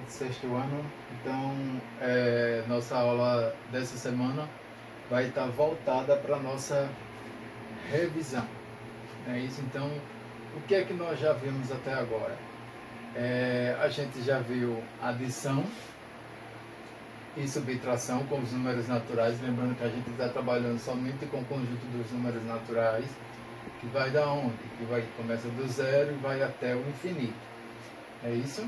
sexto ano. Então, nossa aula dessa semana vai estar voltada para a nossa revisão. É isso. Então, o que é que nós já vimos até agora? A gente já viu adição e subtração com os números naturais, lembrando que a gente está trabalhando somente com o conjunto dos números naturais, que vai da onde? Começa do zero e vai até o infinito. É isso?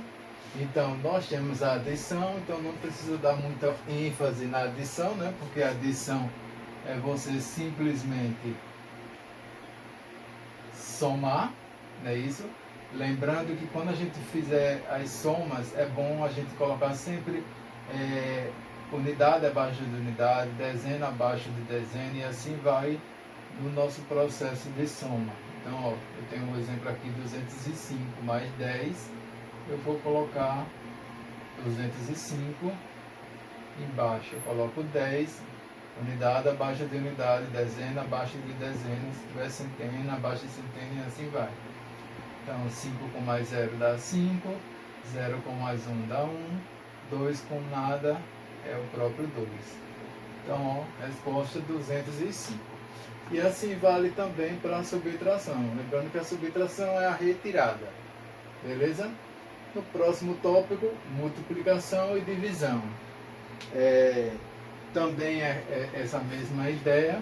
Então, nós temos a adição, então não precisa dar muita ênfase na adição, né? Porque a adição é você simplesmente somar, não é isso? Lembrando que quando a gente fizer as somas, é bom a gente colocar sempre unidade abaixo de unidade, dezena abaixo de dezena, e assim vai no nosso processo de soma. Então, ó, eu tenho um exemplo aqui, 205 mais 10, eu vou colocar 205, embaixo eu coloco 10, unidade abaixo de unidade, dezena abaixo de dezena, se tiver centena abaixo de centena, e assim vai. Então, 5 com mais 0 dá 5, 0 com mais 1 dá 1, 2 com nada é o próprio 2. Então, ó, resposta 205. E assim vale também para a subtração. Lembrando que a subtração é a retirada. Beleza? No próximo tópico, multiplicação e divisão. Também é essa mesma ideia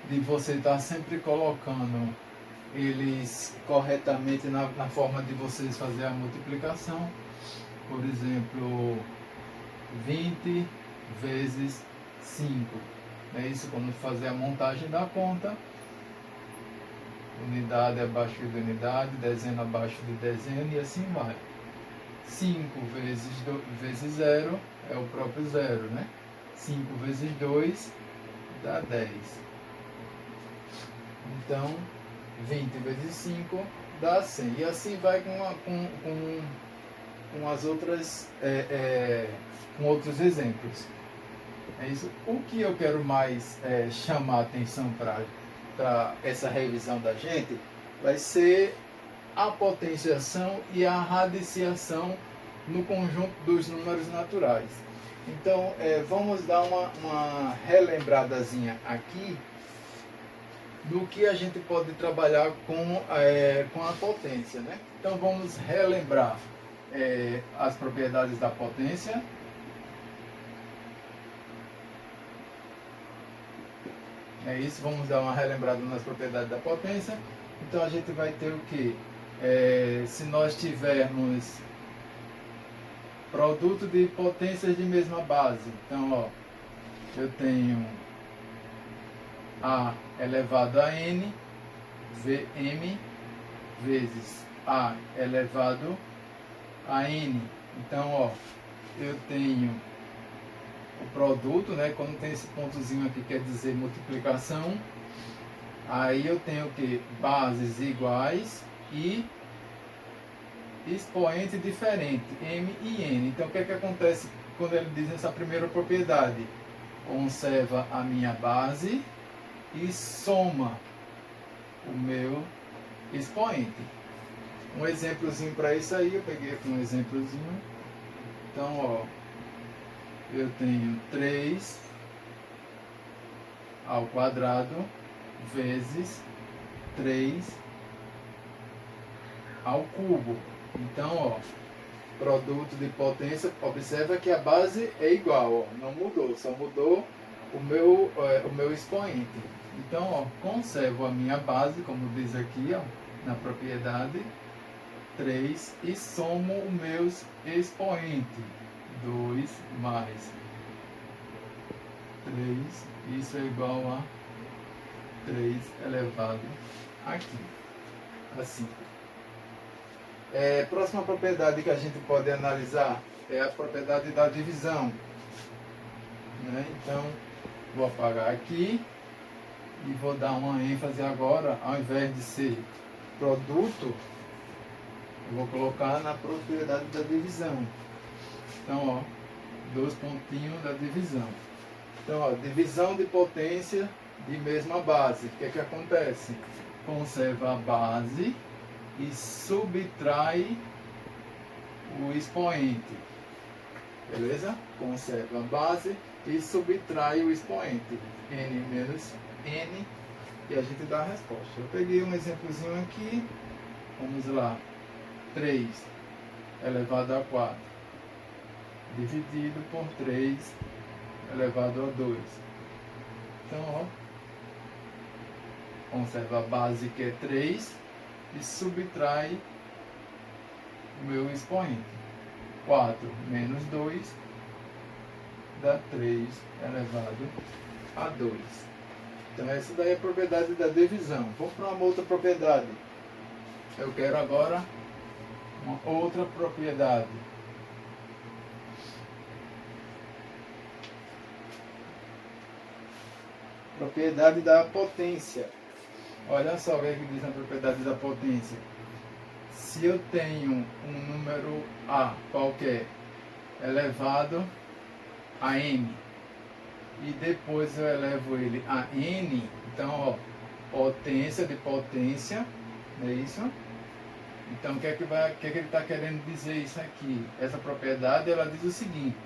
de você estar sempre colocando eles corretamente na forma de vocês fazer a multiplicação. Por exemplo, 20 vezes 5. É isso, quando fazer a montagem da conta, unidade abaixo de unidade, dezena abaixo de dezena, e assim vai. 5 vezes 0 é o próprio zero, né? 5 vezes 2 dá 10. Então, 20 vezes 5 dá 100. E assim vai com as outras, com outros exemplos. É isso. O que eu quero mais chamar a atenção para essa revisão da gente vai ser a potenciação e a radiciação no conjunto dos números naturais. Então, vamos dar uma relembradazinha aqui do que a gente pode trabalhar com a potência, né? Então, vamos relembrar as propriedades da potência. É isso, vamos dar uma relembrada nas propriedades da potência. Então, a gente vai ter o que? Se nós tivermos produto de potências de mesma base. Então, ó, eu tenho A elevado a N, Vm, vezes A elevado a N. Então, ó, eu tenho o produto, né? Quando tem esse pontozinho aqui, quer dizer multiplicação. Aí eu tenho o que? Bases iguais e expoente diferente, M e N. Então, o que é que acontece quando ele diz essa primeira propriedade? Conserva a minha base e soma o meu expoente. Um exemplozinho para isso aí, eu peguei aqui um exemplozinho. Então, ó, eu tenho 3 ao quadrado vezes 3 ao cubo. Então, ó, produto de potência, observa que a base é igual, ó, não mudou, só mudou o meu expoente. Então, ó, conservo a minha base, como diz aqui, ó, na propriedade 3, e somo os meus expoentes. 2 mais 3, isso é igual a 3 elevado aqui. Assim. Próxima propriedade que a gente pode analisar é a propriedade da divisão. Né? Então, vou apagar aqui e vou dar uma ênfase agora, ao invés de ser produto, eu vou colocar na propriedade da divisão. Então, ó, 2 pontinhos da divisão. Então, ó, divisão de potência de mesma base. O que é que acontece? Conserva a base e subtrai o expoente. Beleza? Conserva a base e subtrai o expoente. N menos N. E a gente dá a resposta. Eu peguei um exemplozinho aqui. Vamos lá. 3 elevado a 4 dividido por 3 elevado a 2. Então, ó, conserva a base que é 3 e subtrai o meu expoente. 4 menos 2 dá 3 elevado a 2. Então essa daí é a propriedade da divisão. Vamos para uma outra propriedade. Eu quero agora uma outra propriedade. Propriedade da potência. Olha só o que é que diz na propriedade da potência. Se eu tenho um número A qualquer elevado a M e depois eu elevo ele a N, então, ó, potência de potência, não é isso? Então, o que é que ele está querendo dizer isso aqui? Essa propriedade, ela diz o seguinte: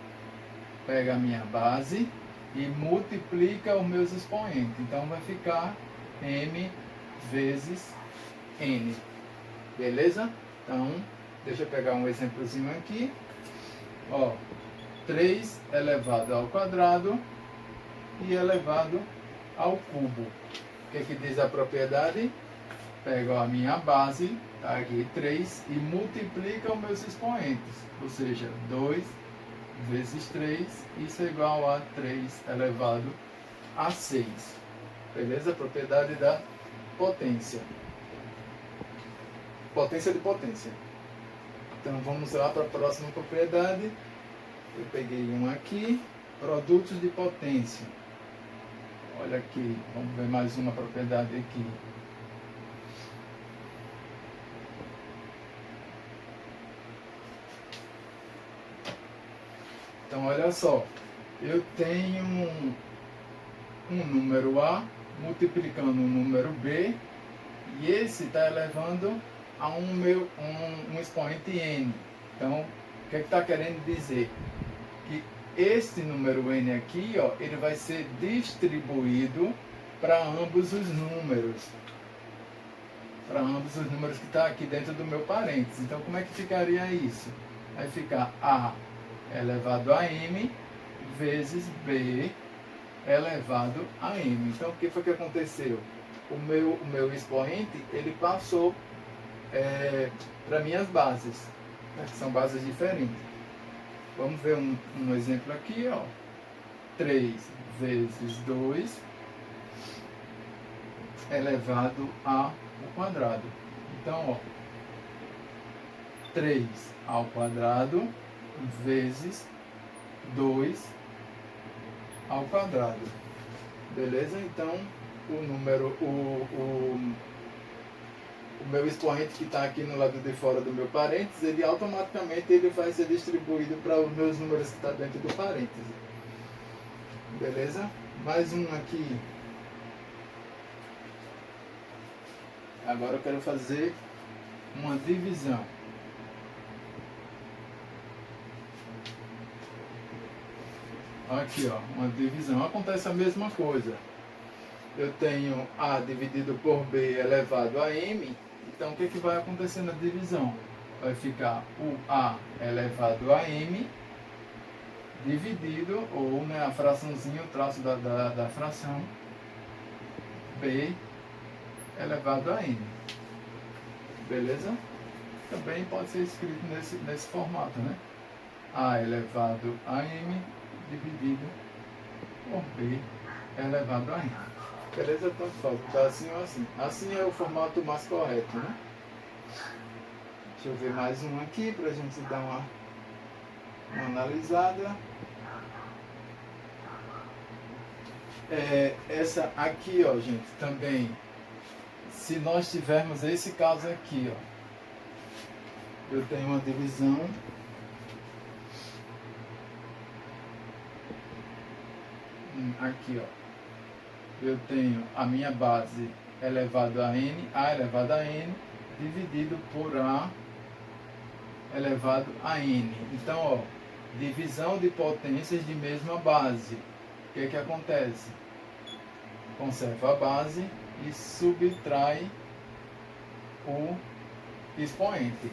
pega a minha base e multiplica os meus expoentes. Então, vai ficar M vezes N. Beleza? Então, deixa eu pegar um exemplozinho aqui. Ó, 3 elevado ao quadrado e elevado ao cubo. O que diz a propriedade? Pego a minha base, tá aqui 3, e multiplica os meus expoentes. Ou seja, 2 vezes 3, isso é igual a 3 elevado a 6. Beleza? Propriedade da potência. Potência de potência. Então vamos lá para a próxima propriedade. Eu peguei um aqui, produtos de potência. Olha aqui, vamos ver mais uma propriedade aqui. Então olha só, eu tenho um número A multiplicando um número B e esse está elevando a um expoente N. Então, o que está querendo dizer? Que este número N aqui, ó, ele vai ser distribuído para ambos os números. Para ambos os números que estão aqui dentro do meu parênteses. Então, como é que ficaria isso? Vai ficar A elevado a M vezes B elevado a M. Então, o que foi que aconteceu? O meu expoente, ele passou para minhas bases, né, que são bases diferentes. Vamos ver um exemplo aqui, ó. 3 vezes 2 elevado ao quadrado. Então, ó, 3 ao quadrado vezes 2 ao quadrado. Beleza? Então, o número, o meu expoente que está aqui no lado de fora do meu parênteses, ele automaticamente ele vai ser distribuído para os meus números que estão dentro do parênteses. Beleza? Mais um aqui. Agora eu quero fazer uma divisão. Aqui, ó, uma divisão. Acontece a mesma coisa. Eu tenho A dividido por B elevado a M. Então, o que vai acontecer na divisão? Vai ficar o A elevado a M dividido, ou né, a fraçãozinha, o traço da fração, B elevado a M. Beleza? Também pode ser escrito nesse formato, né? A elevado a M dividido por B elevado a M. Beleza? Tanto faz, tá assim ou assim. Assim é o formato mais correto, né? Deixa eu ver mais um aqui pra gente dar uma analisada. Essa aqui, ó, gente, também, se nós tivermos esse caso aqui, ó, eu tenho uma divisão aqui, ó, eu tenho a minha base elevado a n, A elevado a n, dividido por A elevado a n. Então, ó, divisão de potências de mesma base. O que que acontece? Conserva a base e subtrai o expoente.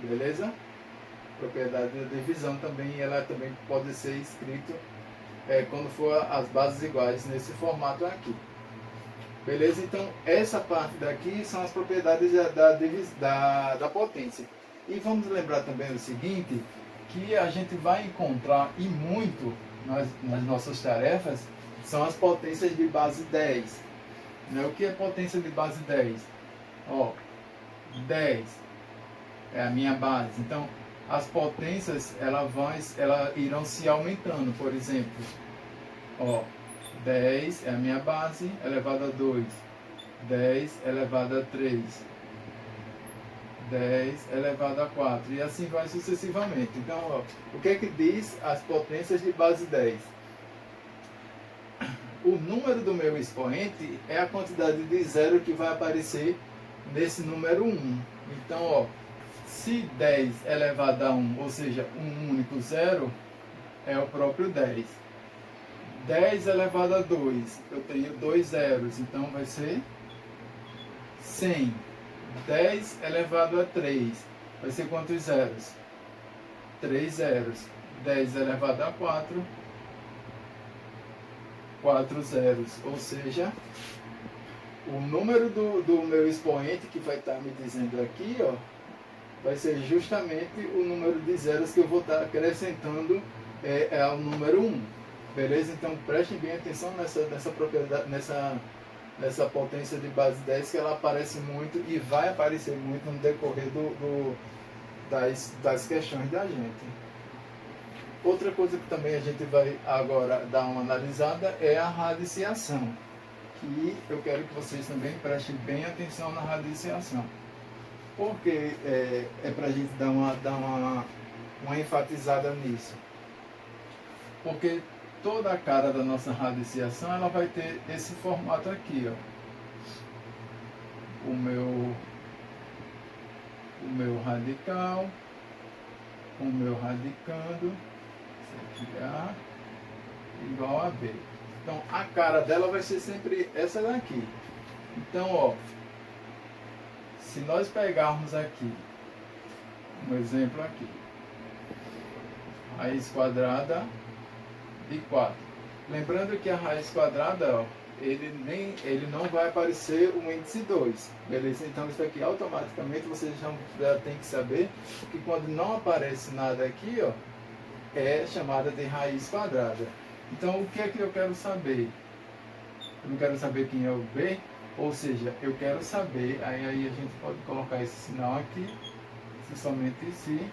Beleza? Propriedade da divisão também, ela também pode ser escrito quando for as bases iguais nesse formato aqui. Beleza? Então, essa parte daqui são as propriedades da potência. E vamos lembrar também o seguinte, que a gente vai encontrar, e muito nas nossas tarefas, são as potências de base 10. Né? O que é potência de base 10? Ó, 10 é a minha base. Então, as potências elas irão se aumentando. Por exemplo, ó, 10 é a minha base elevado a 2, 10 elevado a 3, 10 elevado a 4, e assim vai sucessivamente. Então, ó, o que é que diz as potências de base 10? O número do meu expoente é a quantidade de zero que vai aparecer nesse número 1. Então, ó, se 10 elevado a 1, ou seja, um único zero, é o próprio 10. 10 elevado a 2, eu tenho 2 zeros, então vai ser 100. 10 elevado a 3, vai ser quantos zeros? 3 zeros. 10 elevado a 4, 4 zeros. Ou seja, o número do meu expoente, que vai estar me dizendo aqui, ó, vai ser justamente o número de zeros que eu vou estar acrescentando ao número 1. Beleza? Então prestem bem atenção nessa propriedade, nessa potência de base 10, que ela aparece muito e vai aparecer muito no decorrer das questões da gente. Outra coisa que também a gente vai agora dar uma analisada é a radiciação, que eu quero que vocês também prestem bem atenção na radiciação. Porque para a gente dar uma enfatizada nisso. Porque toda a cara da nossa radiciação ela vai ter esse formato aqui, ó. O meu radical, o meu radicando, isso aqui é A igual a B. Então a cara dela vai ser sempre essa daqui. Então, ó, se nós pegarmos aqui um exemplo aqui, raiz quadrada de 4. Lembrando que a raiz quadrada, ó, ele não vai aparecer o índice 2. Beleza? Então isso aqui automaticamente vocês já tem que saber que quando não aparece nada aqui, ó, é chamada de raiz quadrada. Então o que é que eu quero saber? Eu não quero saber quem é o B, ou seja, eu quero saber, aí a gente pode colocar esse sinal aqui, se somente se,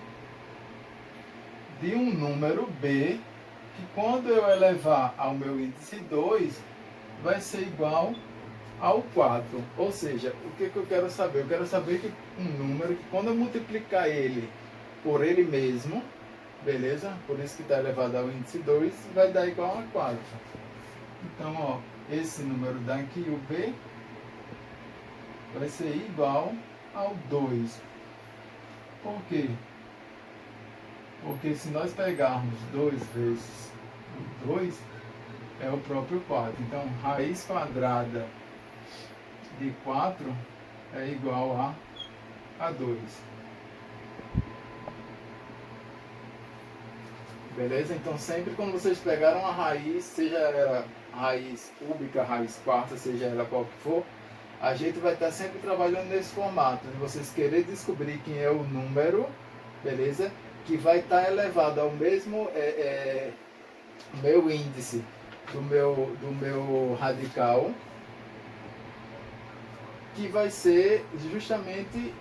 de um número B, que quando eu elevar ao meu índice 2, vai ser igual ao 4. Ou seja, o que eu quero saber? Eu quero saber que um número que quando eu multiplicar ele por ele mesmo, beleza? Por isso que está elevado ao índice 2, vai dar igual a 4. Então, ó, esse número daqui, o B, vai ser igual ao 2. Por quê? Porque se nós pegarmos 2 vezes 2, é o próprio 4. Então, raiz quadrada de 4 é igual a 2. Beleza? Então, sempre quando vocês pegaram a raiz, seja ela raiz cúbica, raiz quarta, seja ela qual que for, a gente vai estar sempre trabalhando nesse formato, de vocês querer descobrir quem é o número, beleza? Que vai estar elevado ao mesmo meu índice do meu radical, que vai ser justamente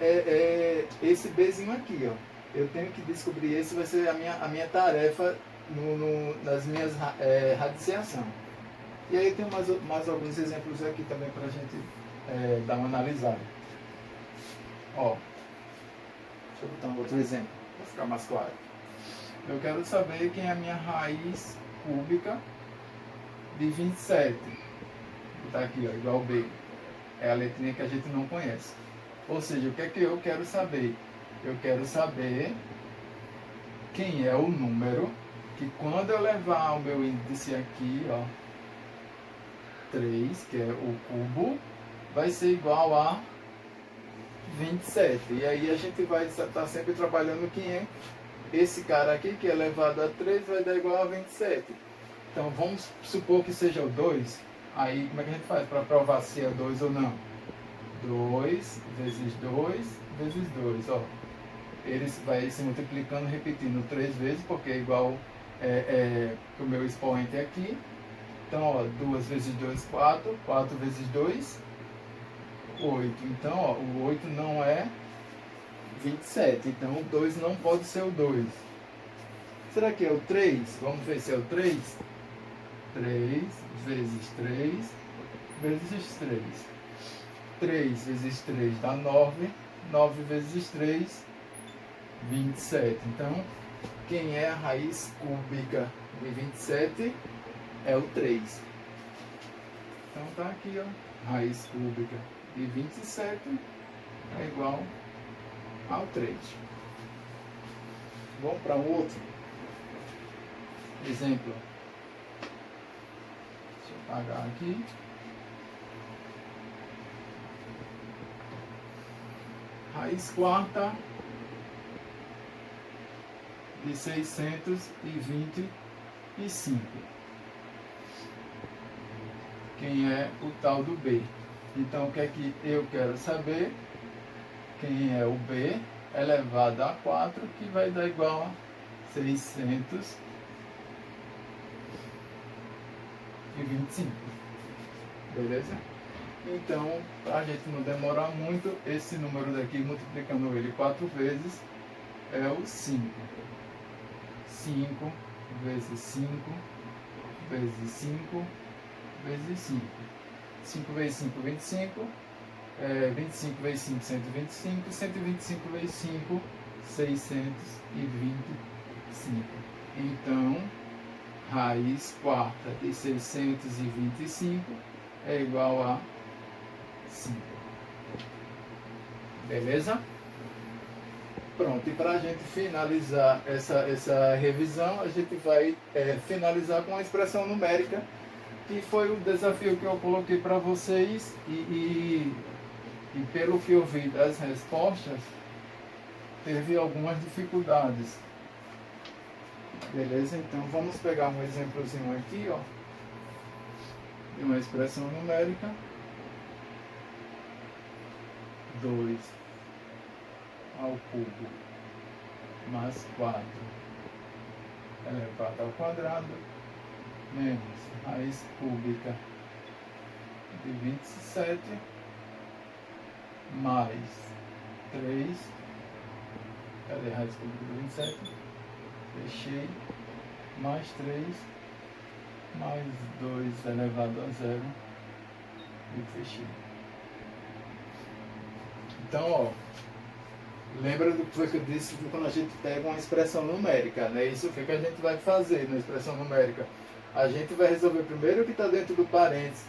esse Bzinho aqui, ó. Eu tenho que descobrir esse, vai ser a minha tarefa nas minhas radiciação. E aí tem mais alguns exemplos aqui também para a gente dar uma analisada. Ó, deixa eu botar um outro exemplo, para ficar mais claro. Eu quero saber quem é a minha raiz cúbica de 27. Vou botar aqui, ó, igual B. É a letrinha que a gente não conhece. Ou seja, o que é que eu quero saber? eu quero saber quem é o número que quando eu levar o meu índice aqui, ó, 3, que é o cubo, vai ser igual a 27. E aí a gente vai estar sempre trabalhando quem é esse cara aqui, que é elevado a 3, vai dar igual a 27. Então vamos supor que seja o 2. Aí como é que a gente faz para provar se é 2 ou não? 2 vezes 2 vezes 2, ó. Ele vai se multiplicando, repetindo 3 vezes, porque é igual o meu expoente aqui. Então, ó, 2 vezes 2, 4. 4 vezes 2, 8. Então, ó, o 8 não é 27. Então, o 2 não pode ser o 2. Será que é o 3? Vamos ver se é o 3. 3 vezes 3 vezes 3. 3 vezes 3 dá 9. 9 vezes 3, 27. Então, quem é a raiz cúbica de 27 é o 3. Então, tá aqui, ó. Raiz cúbica de 27 é igual ao 3. Vamos para um outro exemplo. Deixa eu apagar aqui. Raiz quarta de 625. Quem é o tal do B? Então, o que é que eu quero saber? Quem é o B elevado a 4, que vai dar igual a 625. Beleza? Então, para a gente não demorar muito, esse número daqui, multiplicando ele 4 vezes, é o 5. 5 vezes 5 vezes 5 vezes 5. 5 vezes 5, 25. 25 vezes 5, 125. 125 vezes 5, 625. Então, raiz quarta de 625 é igual a 5. Beleza? Pronto, e para a gente finalizar essa revisão, a gente vai finalizar com a expressão numérica, que foi o desafio que eu coloquei para vocês, e pelo que eu vi das respostas, teve algumas dificuldades. Beleza? Então vamos pegar um exemplozinho aqui, ó, de uma expressão numérica. 2 ao cubo mais 4 elevado ao quadrado menos raiz cúbica de 27 mais 3, cadê a raiz cúbica de 27? Fechei, mais 3 mais 2 elevado a 0 e fechei. Então, ó, lembra do que eu disse quando a gente pega uma expressão numérica, né? Isso que a gente vai fazer na expressão numérica. A gente vai resolver primeiro o que está dentro do parênteses,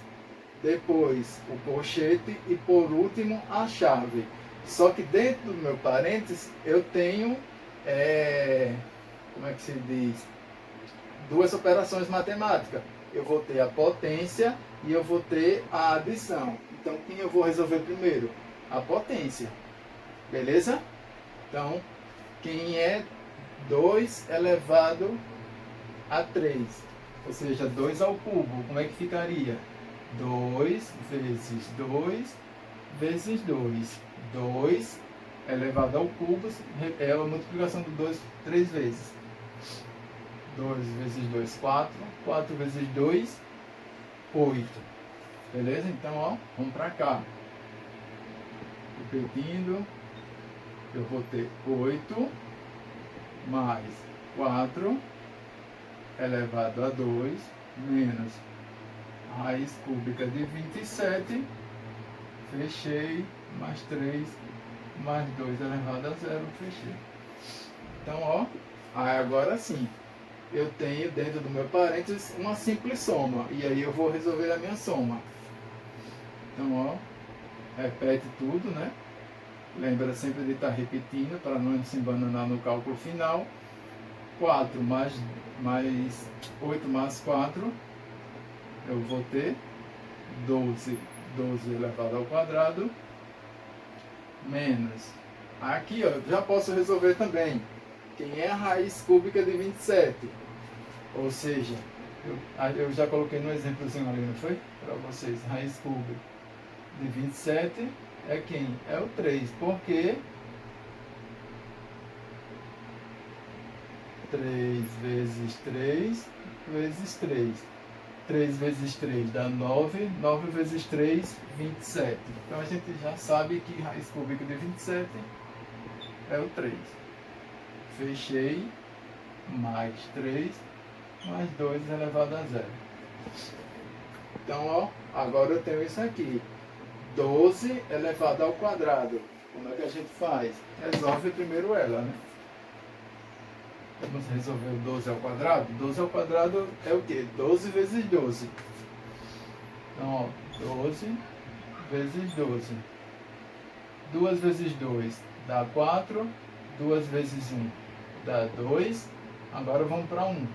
depois o colchete e por último a chave. Só que dentro do meu parênteses eu tenho, como é que se diz? Duas operações matemáticas. Eu vou ter a potência e eu vou ter a adição. Então, quem eu vou resolver primeiro? A potência. Beleza? Então, quem é 2 elevado a 3? Ou seja, 2 ao cubo. Como é que ficaria? 2 vezes 2 vezes 2. 2 elevado ao cubo é a multiplicação do 2 3 vezes. 2 vezes 2, 4. 4 vezes 2, 8. Beleza? Então, ó, vamos para cá. Repetindo, eu vou ter 8 mais 4 elevado a 2 menos raiz cúbica de 27, fechei, mais 3 mais 2 elevado a 0, fechei. Então, ó, agora sim, eu tenho dentro do meu parênteses uma simples soma, e aí eu vou resolver a minha soma. Então, ó, repete tudo, né? Lembra sempre de estar repetindo para não se embananar no cálculo final. 4 mais 8 mais 4, eu vou ter 12 elevado ao quadrado, menos, aqui ó, eu já posso resolver também, quem é a raiz cúbica de 27, ou seja, eu já coloquei no exemplozinho ali, não foi? Para vocês, raiz cúbica de 27 é quem? É o 3, porque 3 vezes 3 vezes 3. 3 vezes 3 dá 9. 9 vezes 3, 27. Então a gente já sabe que raiz cúbica de 27 é o 3. Fechei. Mais 3, mais 2 elevado a 0. Então, ó, agora eu tenho isso aqui. 12 elevado ao quadrado. Como é que a gente faz? Resolve primeiro ela, né? Vamos resolver o 12 ao quadrado? 12 ao quadrado é o quê? 12 vezes 12. Então, ó, 12 vezes 12. 2 vezes 2 dá 4. 2 vezes 1 dá 2. Agora vamos para 1.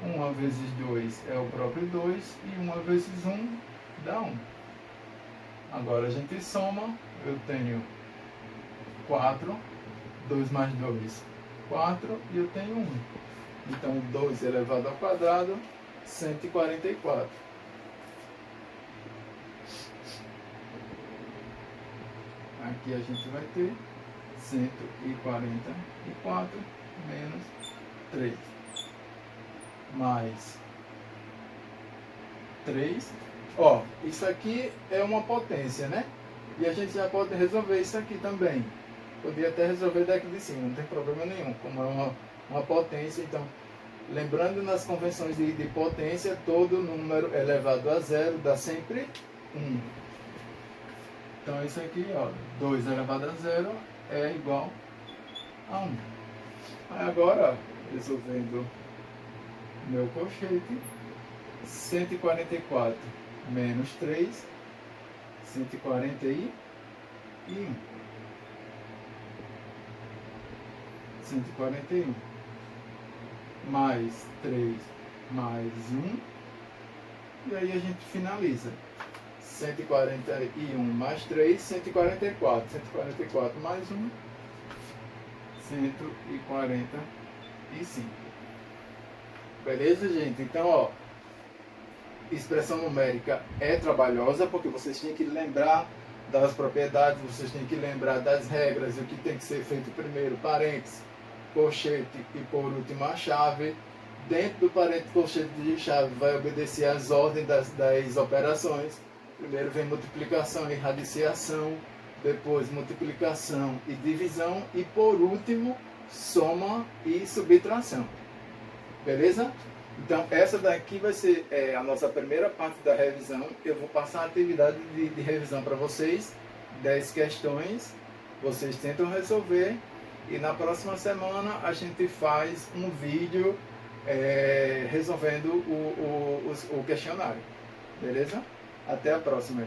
1 vezes 2 é o próprio 2. E 1 vezes 1 dá 1. Agora a gente soma. Eu tenho 4. 2 mais 2. 4 e eu tenho 1. Então, 2 elevado ao quadrado, 144. Aqui a gente vai ter 144 menos 3. Mais 3. Ó, isso aqui é uma potência, né? E a gente já pode resolver isso aqui também. Podia até resolver daqui de cima, não tem problema nenhum, como é uma potência. Então, lembrando nas convenções de potência, todo número elevado a zero dá sempre 1. Então, isso aqui, ó, 2 elevado a zero é igual a 1. Aí agora, ó, resolvendo meu colchete, 144 menos 3, 141. 141 mais 3 mais 1, e aí a gente finaliza. 141 mais 3, 144. 144 mais 1, 145. Beleza, gente? Então, ó, expressão numérica é trabalhosa, porque vocês têm que lembrar das propriedades, vocês têm que lembrar das regras, o que tem que ser feito primeiro, parênteses, colchete e por último a chave. Dentro do parênteses, colchete de chave vai obedecer às ordens das operações. Primeiro vem multiplicação e radiciação, depois multiplicação e divisão e por último soma e subtração. Beleza? Então essa daqui vai ser a nossa primeira parte da revisão. Eu vou passar a atividade de revisão para vocês, 10 questões, vocês tentam resolver. E na próxima semana a gente faz um vídeo resolvendo o questionário. Beleza? Até a próxima.